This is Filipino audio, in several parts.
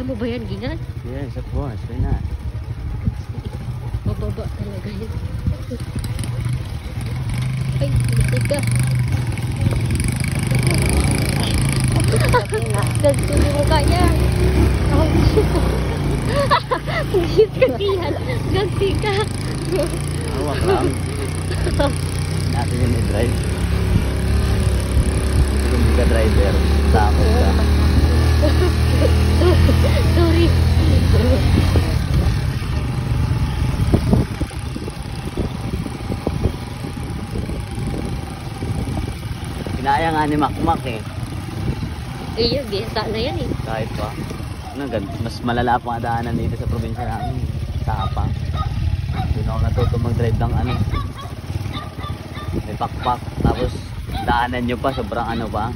mo ba yan, Ginan? Yes, of course. Why not? Mababa talaga yun. Ay, tika. Gagsulo mo kaya. Hindi ka diyan. Gagtika. Awak lang. Natin yung i-drive. Kung hindi ka driver, takot ka. Sorry. Kinaya nga ni Makmak eh. Iya, biyasa na yan eh. Kahit pa. Mas malala pa ang daanan dito sa probinsya namin. Sapa. Doon ako natuto mag-drive ng ano. May pakpak. Tapos daanan nyo pa. Sobrang ano pa.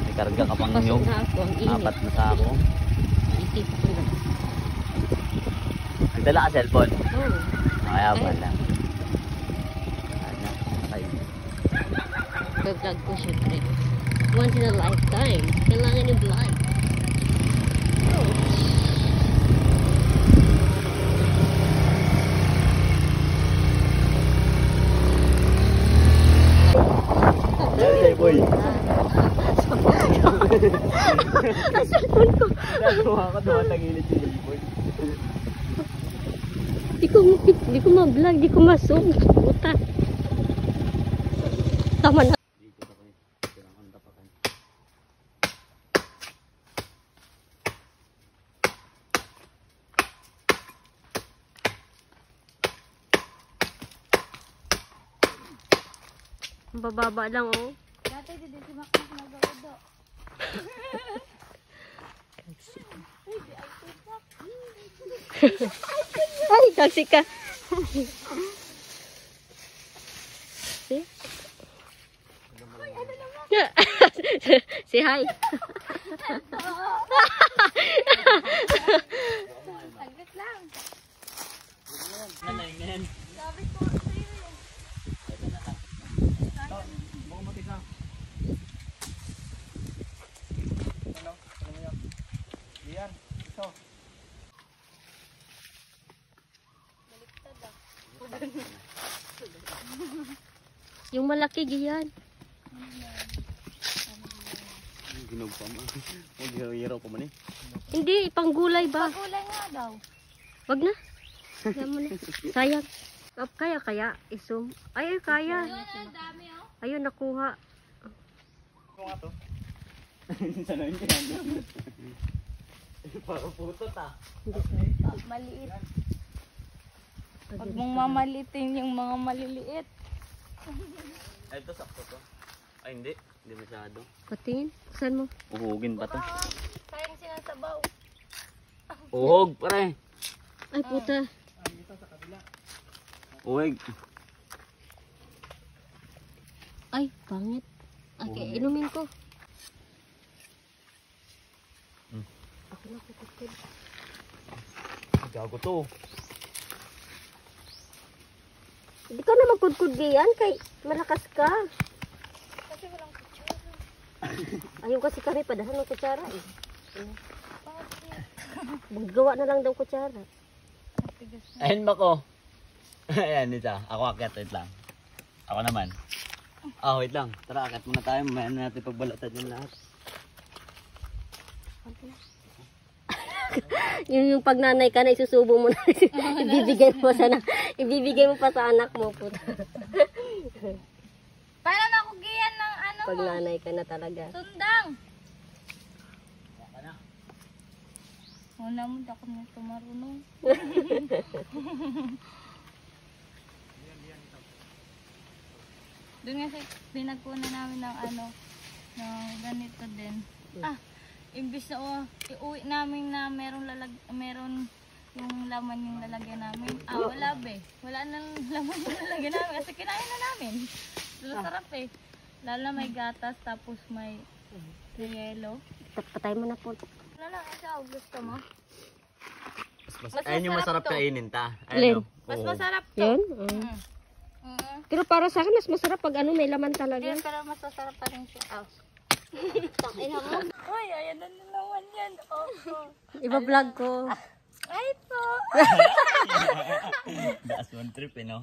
May karga ka pang nyog. Apat na sako. Isip ko na. Nagdala ka cellphone? Oo. Kaya pala. Vlog ko syempre. Once in a lifetime. Kailangan yung vlog. Oh. Hey boy. Ang cellphone ko. Nagawa ko tumatagilid yung boy. Di ko ma-vlog, di ko ma-zoom. Puta. Tama na. Bababa lang oh. Dati di si Makmak nagawado. Ay, taksi ka. See? Say hi. Saglit lang. Ano yun? Sabi ko sa'yo yun. Bumatik na. Ano? Ano mo yan? Diyan. Ito. Baliktad ah. Yung malaki giyan. Ginog pa mo. Mag-hero pa man eh. Hindi, panggulay ba? Pagulay nga daw. Wag na. Kaya mo na. Sayang. Kaya, isum. Ay, kaya. Dami oh. Ayun, nakuha. Ito nga to. Sana yun yan. Parang putot ah. Maliit. Pag mong mamalitin yung mga maliliit. Ay, ito sakto to. Ay, hindi. Hindi masyado. Patingin. Saan mo? Uhugin pa to. Sayang sinasabaw. Uhog, pare. Ay, puta. Uhig. Ay, pangit. Okay, inumin ko. Ako na kukukid. Gago to. Hindi ka na magkudkud diyan kay malakas ka. Kasi walang kutsara. Ayun kasi kami padahan ng kutsara eh. Bakit? Maggawa na lang daw kutsara. Matigas na. Ayun ba ko? Ayan, isa. Ako akit. Wait lang. Ako naman. Ah, wait lang. Tara, akit muna tayo. Mamaya na natin pagbalatan yung lahat. yung pag nanay ka na isusubo mo na. ibibigay mo pa sa anak mo puta. Para makugiyan ng ano Pag mo. nanay ka na talaga. Tundang. Una mo, di ako nito marunong. Doon nga sa pinagkuna namin ng ano, ng ganito din. Imbis na iuwi namin na meron yung laman yung lalagyan namin. Wala be. Wala nang laman yung lalagyan namin kasi kinain na namin. Sarap eh. Lalo na may gatas tapos may yelo. Patay mo na po. Wala lang, ikaw gusto mo? Ayun yung masarap to. kainin ta. Alin? Ayun. Mas masarap to. Yun? Mm. Pero para sa akin mas masarap pag ano may laman talaga. Pero mas masarap pa rin siya. Takin mo. Uy, ayan na naman yan. Oh. Iba-vlog ko. Ay po. That's one trip, eh, no?